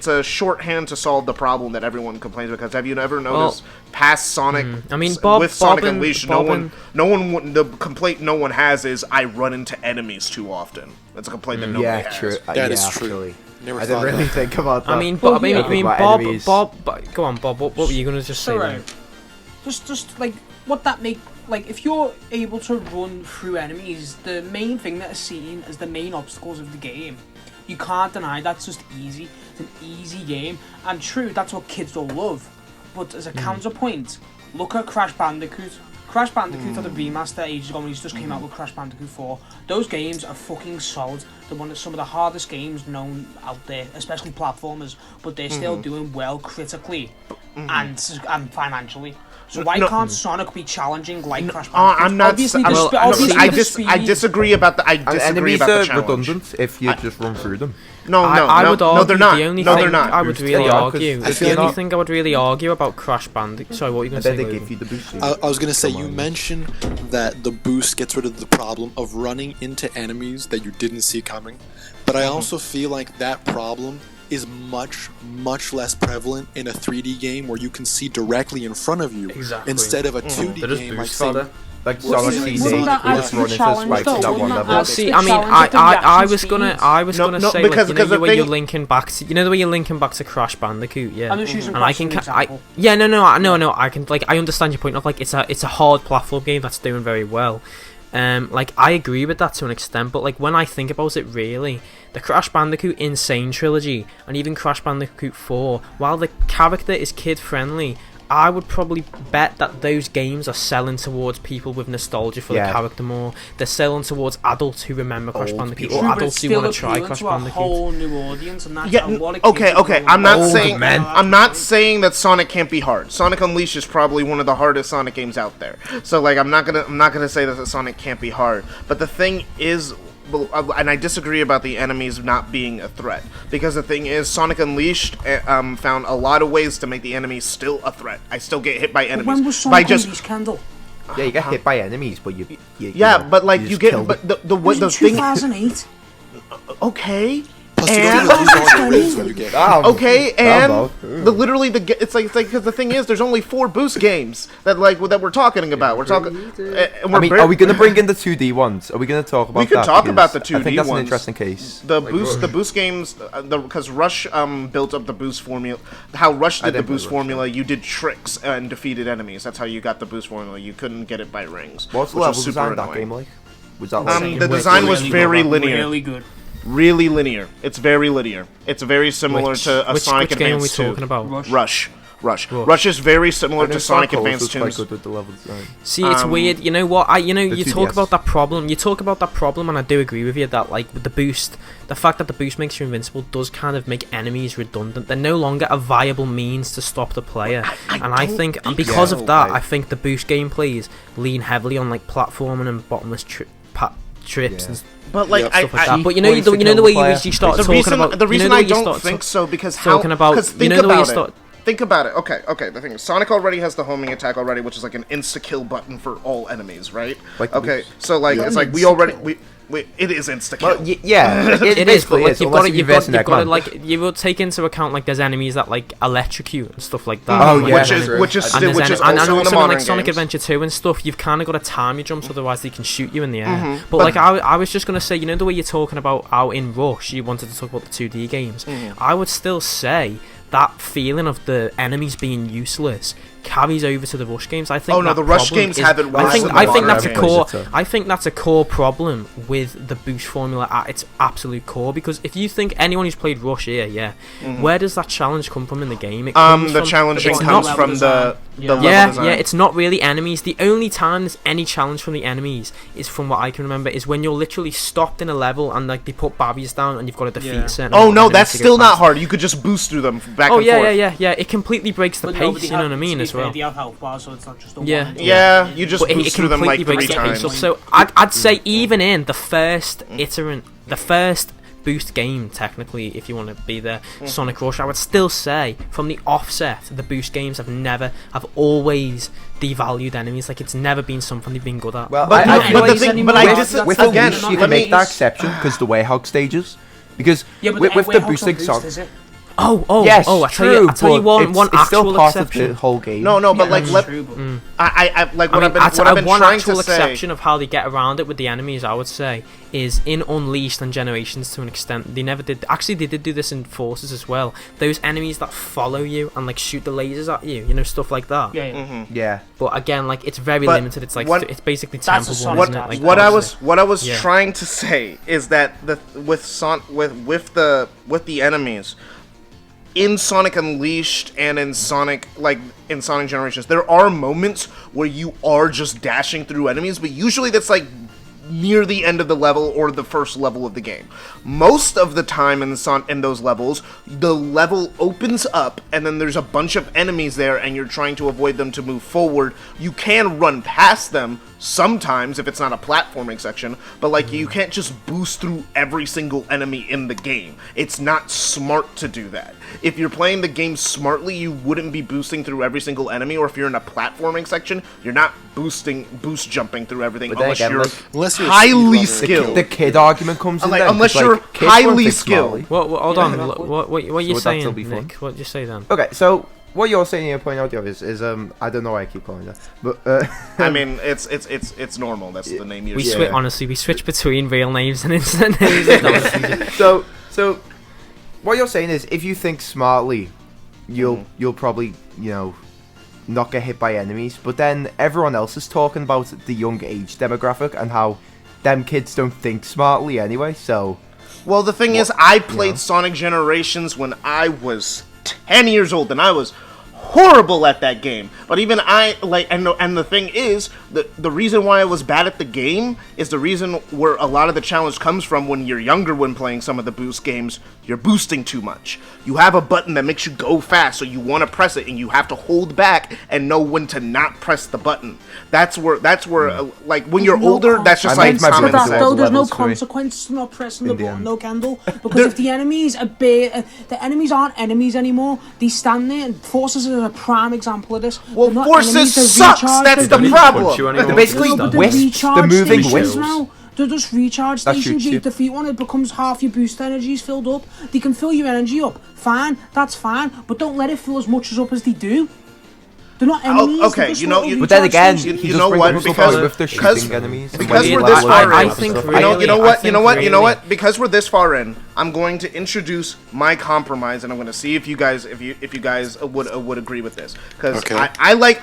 a shorthand to solve the problem that everyone complains. Because have you ever noticed past Sonic? I mean, with Sonic Unleashed, the complaint no one has is I run into enemies too often. That's a complaint that nobody has. True. That is true. true. I didn't really think about that. I mean, Bob. Go on, Bob. What were you gonna just say? Right. Just like what that make. Like, if you're able to run through enemies, the main thing that is seen as the main obstacles of the game, you can't deny that's just easy. It's an easy game, and true, that's what kids will love. But as a counterpoint, look at Crash Bandicoot. Crash Bandicoot had a remaster ages ago when he just came out with Crash Bandicoot 4. Those games are fucking solid. They're some of the hardest games known out there, especially platformers, but they're still doing well critically and financially. So why can't Sonic be challenging like Crash Bandicoot? I'm not. Obviously, I disagree about the. I disagree about the challenge. Redundant if you just run through them. I would argue they're not. The only no, thing they're not. I would really argue. The only thing I would really argue about Crash Bandicoot. Sorry, what were you going to say? They give you the boost. I was going to say, you mentioned that the boost gets rid of the problem of running into enemies that you didn't see coming, but I also feel like that problem is much less prevalent in a 3D game where you can see directly in front of you instead of a 2D game like Like Sonic CD, Wouldn't that add just to the running into challenge, spikes though? at that one Wouldn't that level. add See, to I the mean, challenge of the I was reaction gonna speeds? say, because like, you know, the the way you're thing- linking back to, you know, the way you're linking back to Crash Bandicoot, yeah. I'm just using And I Crash as can, an example. yeah, no, I can, like, I understand your point of, like, it's a hard platform game that's doing very well. Like, I agree with that to an extent, but, like, when I think about it, really, the Crash Bandicoot Insane trilogy, and even Crash Bandicoot 4, while the character is kid-friendly, I would probably bet that those games are selling towards people with nostalgia for the character more. They're selling towards adults who remember Crash Bandicoot, or True, but adults it's who still want to try appealing Crash to a Bandicoot. whole new audience, and that's Yeah, a lot of okay. kids are I'm not going, saying "Oh, man, I'm not saying that Sonic can't be hard. Sonic Unleashed is probably one of the hardest Sonic games out there. So like, I'm not gonna say that the Sonic can't be hard. But the thing is, and I disagree about the enemies not being a threat, because the thing is, Sonic Unleashed found a lot of ways to make the enemies still a threat. I still get hit by But enemies when was by Sonic just Unleashed, Kendall? Yeah, you get hit by enemies, but you yeah, know, but like you you just get kill but them. the It was in thing 2008. okay. Plus, you And- don't lose all your rings when you get. Okay, and Bravo. literally it's like because the thing is, there's only 4 boost games that we're talking about. We're talking. And I mean, are we going to bring in the 2D ones? Are we going to talk about We could that? talk about Because the 2D I think that's ones. an interesting case. the boost games? Because Rush built up the boost formula. How Rush did the didn't play boost Rush, formula? You did tricks and defeated enemies. That's how you got the boost formula. You couldn't get it by rings. What's the which level was super design that annoying. game like? Was that like... The design was very linear. Really good. Really linear. It's very linear. It's very similar to a Sonic which game are we Advance 2. talking about? Rush. Rush is very similar to Sonic Advance was quite 2's. good with the level design. See, it's weird. You know what? You The talk 2DS. about that problem. You talk about that problem, and I do agree with you that, like, with the boost, the fact that the boost makes you invincible does kind of make enemies redundant. They're no longer a viable means to stop the player, and I think, and because of that, I think the boost gameplays lean heavily on like platforming and bottomless trips and But like stuff like I that. But you know, points to you know kill the the way player. you start the talking reason about the reason you know I the way you don't start think so because talking about think you know the way you about it. start. Think about it. Okay. The thing is, Sonic already has the homing attack already, which is like an insta-kill button for all enemies, right? Like the okay, boost. so like Yeah, it's like we insta-kill. already it is insta-kill. Well, yeah, It is, but like, you've got to, unless you've got to, Eggman. like, you will take into account like there's enemies that like electrocute and stuff like that. Oh, Like, yeah, which there's is enemies- which is and still, there's which is and also in the also in modern like Sonic games. Adventure 2 and stuff, you've kind of got to time your jumps, otherwise they can shoot you in the air. Mhm. But But- like I was just gonna say, you know the way you're talking about how in Rush you wanted to talk about the 2D games, I would still say that feeling of the enemies being useless carries over to the Rush games. I think. Oh, no, that the Rush problem games is- have it worse than the I think modern that's a games. core. Too. I think that's a core problem with the boost formula at its absolute core. Because if you think anyone who's played Rush here, where does that challenge come from in the game? It comes The from, challenging it's comes not- from the level yeah, design. yeah, it's not really enemies. The only time there's any challenge from the enemies is, from what I can remember, is when you're literally stopped in a level and like they put bobbies down and you've got to defeat certain. Oh no, enemies that's to get still not past. hard. You could just boost through them back Oh and yeah, forth. yeah. It completely breaks the But pace. nobody You know what I have- mean to be as fair, well. They have health bars, so it's not just a Yeah. one. Yeah, you just But boost through them like completely 3 breaks the pace times. up. So I'd say even in the first iterant, the first boost game, technically, if you want to be there, Sonic Rush, I would still say from the offset, the boost games have always devalued enemies. Like, it's never been something they've been good at. Well, But I the think thing, but I with- just with again, Unleashed, you let can me make that exception because the Warhog stages. Because Yeah, but with the Hedgehog's boosting not song, boost, is it? Yes, I true, tell you but one it's still actual part exception. of the whole game. No, but Yeah, like that's let true, but- I like I what mean, I've been one trying actual to say. exception of how they get around it with the enemies, I would say, is in Unleashed and Generations to an extent. They never did. Actually, they did do this in Forces as well. Those enemies that follow you and like shoot the lasers at you, you know, stuff like that. Yeah. Yeah. But again, like, it's very But limited. It's like what- it's basically That's Temple a One, Sonic isn't it? attack. Like, What I was Yeah. trying to say is that with the enemies in Sonic Unleashed and in Sonic Generations, there are moments where you are just dashing through enemies, but usually that's like near the end of the level or the first level of the game. Most of the time in those levels, the level opens up and then there's a bunch of enemies there and you're trying to avoid them to move forward. You can run past them sometimes if it's not a platforming section, but like you can't just boost through every single enemy in the game. It's not smart to do that. If you're playing the game smartly, you wouldn't be boosting through every single enemy, or if you're in a platforming section, you're not boost jumping through everything But then unless again, you're like, Unless you're a highly speedrunner. skilled. The kid argument comes in Like, then, 'cause, unless like, you're kids won't highly think skilled. smartly. What hold Yeah, on. but- What are So you would that saying, still be fun? Nick? What did you say then? Okay, so what you're saying here, pointing out, is I don't know why I keep calling that, but I mean, it's normal. That's the name you're We honestly, we switch between real names and instant names. so what you're saying is, if you think smartly, you'll probably, you know, not get hit by enemies. But then everyone else is talking about the young age demographic and how them kids don't think smartly anyway. So, well, the thing is, I played Sonic Generations when I was 10 years old, and I was horrible at that game. But even I, like, and the thing is, the reason why I was bad at the game is the reason where a lot of the challenge comes from when you're younger. When playing some of the boost games, you're boosting too much. You have a button that makes you go fast, so you want to press it, and you have to hold back and know when to not press the button. That's where like, when you're older, that's just like common sense. There's no consequence to not pressing the button, no, Kendall. Because if the enemies are the enemies aren't enemies anymore. They stand there, and Forces is a prime example of this. Well, Forces sucks. That's the problem. They're basically wisps. They're moving wisps. Now. They're just recharge stations. You defeat one, it becomes half your boost energy is filled up. They can fill your energy up. Fine, that's fine. But don't let it fill as much up as they do. They're not enemies. Okay, but then again, you know what? Because we're this far in, you know what? Because we're this far in, I'm going to introduce my compromise, and I'm going to see if you guys would agree with this. Because I like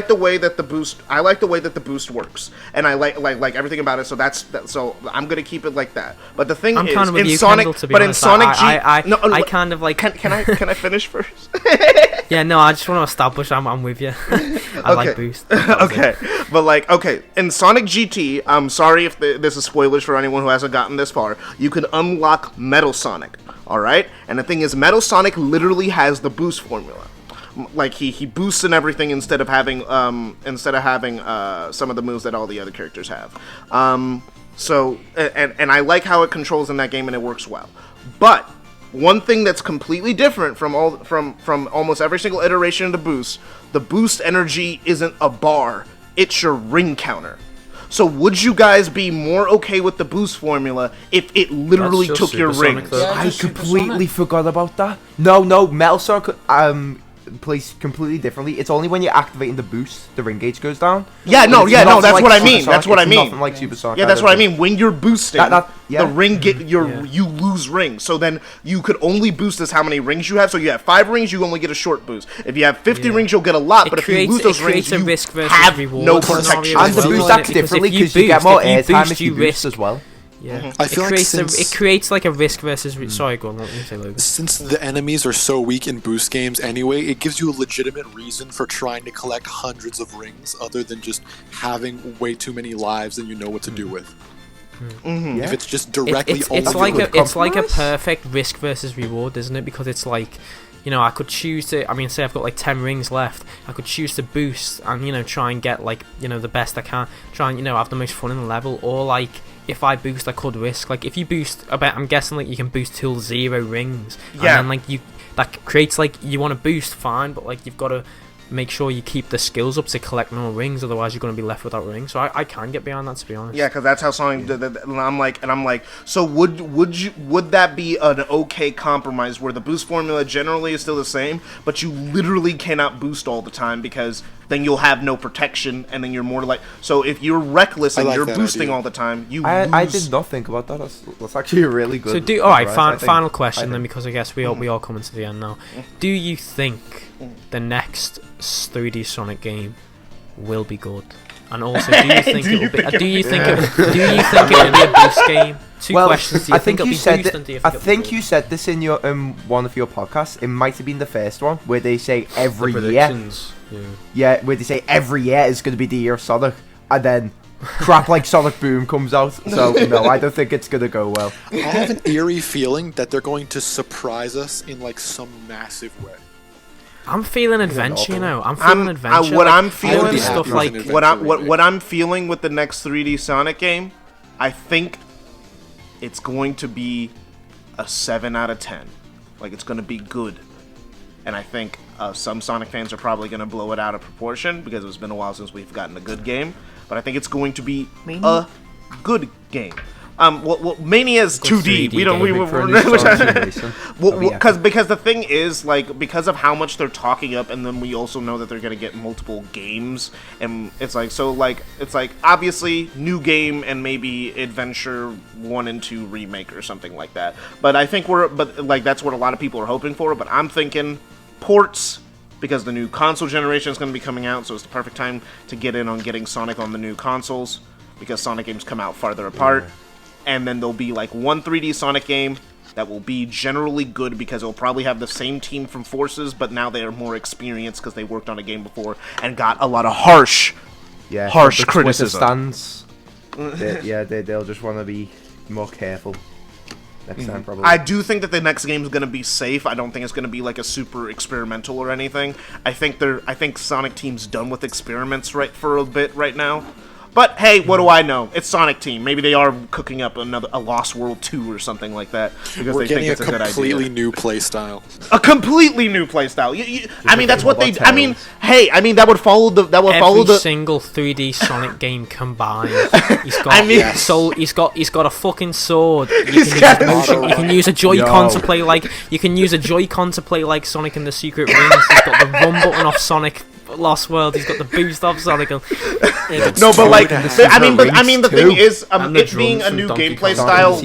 the way that the boost works, and I like everything about it. So I'm going to keep it like that. But the thing is, in Sonic, but in Sonic G, I kind of like. Can I finish first? Yeah, no, I just want to establish I'm with you. I like boost. Okay, but in Sonic GT, I'm sorry if this is spoilers for anyone who hasn't gotten this far. You can unlock Metal Sonic, all right? And the thing is, Metal Sonic literally has the boost formula. Like he boosts and everything instead of having some of the moves that all the other characters have. So I like how it controls in that game, and it works well. But one thing that's completely different from almost every single iteration of the boost energy isn't a bar, it's your ring counter. So would you guys be more okay with the boost formula if it literally took your rings? I completely forgot about that. No, Metal Sonic plays completely differently. It's only when you're activating the boost, the ring gauge goes down. That's what I mean. That's what I mean. Nothing like Super Sonic. Yeah, that's what I mean. When you're boosting, the ring you lose rings. So then you could only boost as how many rings you have. So you have 5 rings, you only get a short boost. If you have 50 rings, you'll get a lot. But if you lose those rings, you have no protection. And the boost acts differently because you get more airtime if you boost as well. Yeah, I feel it creates like a risk versus. Sorry, go on. Let me say Logan. Since the enemies are so weak in boost games anyway, it gives you a legitimate reason for trying to collect hundreds of rings, other than just having way too many lives and you know what to do with. Mm-hmm. If it's just directly, it's like a perfect risk versus reward, isn't it? Because it's like, you know, I could choose to. I mean, say I've got like 10 rings left. I could choose to boost and, you know, try and get like, you know, the best I can. Try and, you know, have the most fun in the level. Or like, if I boost, I could risk. Like, if you boost, I'm guessing like you can boost till 0 rings. Yeah. And then like that creates like, you want to boost, fine, but like you've got to make sure you keep the skills up to collect more rings, otherwise you're going to be left without rings. So I can get behind that, to be honest. Yeah, because that's how Sonic. I'm like, so would that be an okay compromise where the boost formula generally is still the same, but you literally cannot boost all the time because then you'll have no protection, and then you're more like. So if you're reckless and you're boosting all the time, you. I did not think about that. That's actually a really good. So final question then, because I guess we all coming to the end now. Do you think the next 3D Sonic game will be good? And also, do you think it will be? Do you think it will be a boost game? Two questions. Do you think it'll be boost, and do you think I think you said this in your one of your podcasts. It might have been the first one where they say every year. Yeah, where they say every year is going to be the year of Sonic, and then crap like Sonic Boom comes out. So no, I don't think it's going to go well. I have an eerie feeling that they're going to surprise us in like some massive way. I'm feeling adventure, you know. I'm feeling adventure. What I'm feeling, stuff like what I'm feeling with the next 3D Sonic game, I think it's going to be a 7 out of 10. Like, it's going to be good, and I think some Sonic fans are probably going to blow it out of proportion because it's been a while since we've gotten a good game. But I think it's going to be a good game. Well, Mania's 2D. We don't. Because the thing is, like, because of how much they're talking up, and then we also know that they're gonna get multiple games, and it's like obviously new game and maybe Adventure 1 and 2 remake or something like that. But I think that's what a lot of people are hoping for. But I'm thinking ports. Because the new console generation is going to be coming out, so it's the perfect time to get in on getting Sonic on the new consoles, because Sonic games come out farther apart, and then there'll be like one 3D Sonic game that will be generally good, because it'll probably have the same team from Forces, but now they are more experienced because they worked on a game before and got a lot of harsh criticism. They'll just want to be more careful. Next time, probably. I do think that the next game is going to be safe. I don't think it's going to be like a super experimental or anything. I think Sonic Team's done with experiments for a bit right now. But hey, what do I know? It's Sonic Team. Maybe they are cooking up a Lost World 2 or something like that because they think it's a good idea. A completely new playstyle. A completely new playstyle. I mean, that's what they. I mean, that would follow the. Every single 3D Sonic game combined. He's got. He's got a fucking sword. You can use a Joy-Con to play like. You can use a Joy-Con to play like Sonic and the Secret Rings. He's got the run button off Sonic Lost World. He's got the boost off Sonic. No, but like, the thing is, it being a new gameplay style.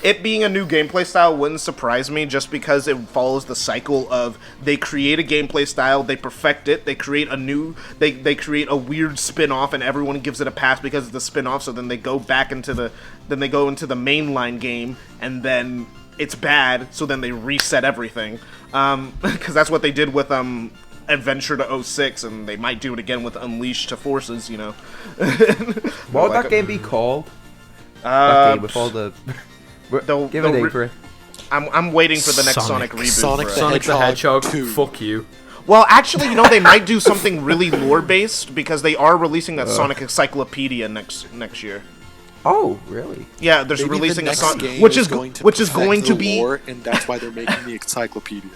It being a new gameplay style wouldn't surprise me, just because it follows the cycle of they create a gameplay style, they perfect it, they create they create a weird spin-off, and everyone gives it a pass because it's the spin-off. So then they go back into the mainline game, and then it's bad. So then they reset everything, because that's what they did with Adventure to 06, and they might do it again with Unleashed to Forces, you know. What would that game be called? That game with all the... Give a name for it. I'm waiting for the next Sonic reboot. Sonic the Hedgehog 2. Fuck you. Well, actually, they might do something really lore-based, because they are releasing that Sonic Encyclopedia next year. Oh, really? Yeah, they're releasing a Sonic, which is going to be lore, and that's why they're making the encyclopedia.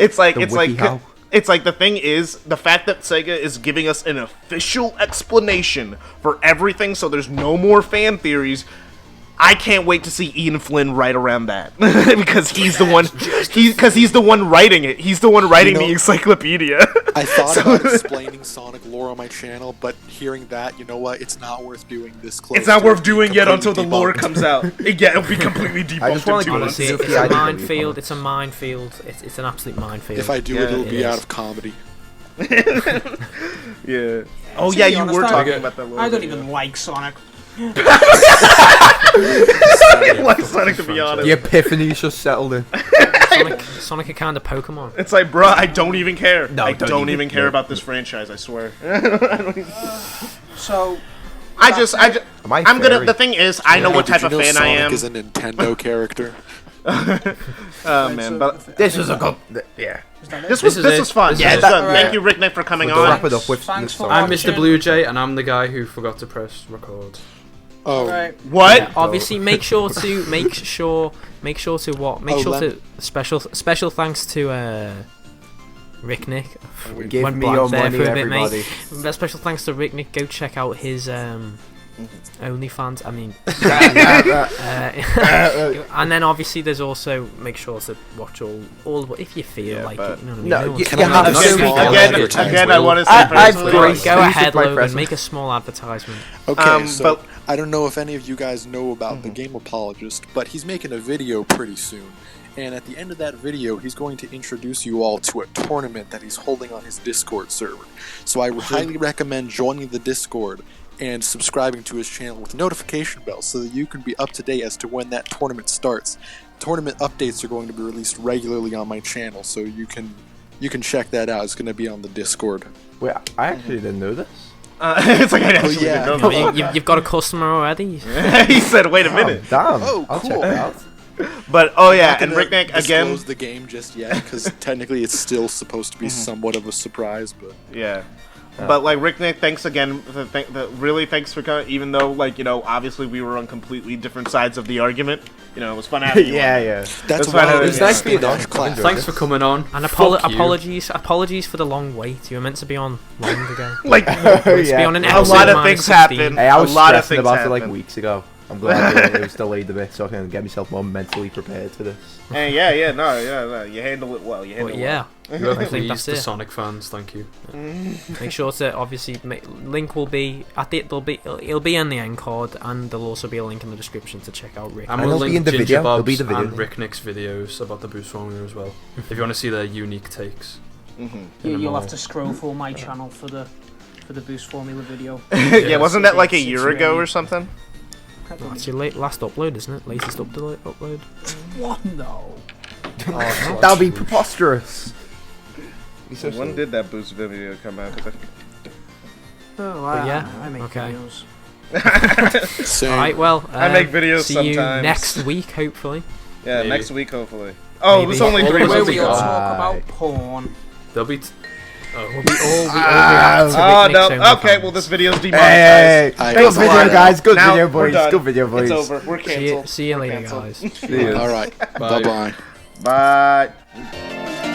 It's like the thing is, the fact that Sega is giving us an official explanation for everything, so there's no more fan theories. I can't wait to see Ian Flynn write around that because he's the one writing it. He's the one writing the encyclopedia. I thought about explaining Sonic lore on my channel, but hearing that, you know what? It's not worth doing this close. It's not worth doing yet until the lore comes out. Yeah, it'll be completely debunked. I just want to honestly, it's a minefield. It's a minefield. It's an absolute minefield. If I do it'll be out of comedy. Yeah. Oh yeah, you were talking about that lore. I don't even like Sonic. Like Sonic, to be honest. The epiphany's just settled in. Sonic a kind of Pokemon. It's like, bruh, I don't even care. No, I don't even care about this franchise, I swear. So, I'm gonna. The thing is, I know what type of fan I am. Sonic is a Nintendo character. Oh man, but this was a good. Yeah. This was fun. Yeah, thank you, RickNick, for coming on. Wrap it up with Thanks for I'm Mr. Bluejay, and I'm the guy who forgot to press record. Oh, right. What? Yeah, obviously, make sure to special thanks to RickNick. Give me your money, everybody. Special thanks to RickNick. Go check out his OnlyFans. I mean, and then obviously there's also make sure to watch all if you feel like it. You know what I mean? Again, I want to say personally, go ahead, Logan. Make a small advertisement. Okay, so I don't know if any of you guys know about the Game Apologist, but he's making a video pretty soon. And at the end of that video, he's going to introduce you all to a tournament that he's holding on his Discord server. So I highly recommend joining the Discord and subscribing to his channel with a notification bell so that you can be up to date as to when that tournament starts. Tournament updates are going to be released regularly on my channel, so you can check that out. It's going to be on the Discord. Wait, I actually didn't know this. It's like I actually didn't know that. You've got a customer already? He said, wait a minute. Damn. Oh, I'll cool. check it out. But, and RickNick, again... disclose the game just yet, because technically it's still supposed to be somewhat of a surprise, but... Yeah. But like RickNick, thanks again. Really, thanks for coming. Even though, like, you know, obviously we were on completely different sides of the argument. You know, it was fun having you. Yeah. That's why why it it's was nice being on class. Thanks for coming on. And Fuck you. apologies for the long wait. You were meant to be on long ago. Like, You were meant to be on an a episode lot of minus things 16. happen. Hey, I was a lot of stressing things about it like happen. weeks ago. I'm glad it was delayed a bit so I can get myself more mentally prepared for this. And no, you handle it well. You handle But it yeah, Whoever I think pleased that's the it. Sonic fans, thank you. Make sure to obviously link will be at the it'll be in the end card, and there'll also be a link in the description to check out Rick. And And we'll it'll be link in the Ginger video. It'll Bob's be the video. and RickNick's videos about the boost formula as well. If you want to see their unique takes. You'll have to scroll for my channel for the boost formula video. Yeah, wasn't that like a It's year ago really- or something? That's your last upload, isn't it? Latest upload. What? No. That'll be preposterous. When did that boost video come out? 'Cause Oh, I make okay. videos. Same. All right, well, I make videos see sometimes. you next week, hopefully. Yeah, Maybe. next week hopefully. Oh, it was Maybe. only Well, 3 there Where months we ago. all Bye. talk about porn. They'll be. We'll be all react to Oh Rick no! Nick's Okay, OnlyFans. well this video's Hey, demonetized. Hey, good thanks a video, lot. guys. Good Now, video, we're boys. done. Good video, boys. It's over. We're canceled. See you We're later, canceled. guys. See ya. All right. Bye. Bye-bye. Bye.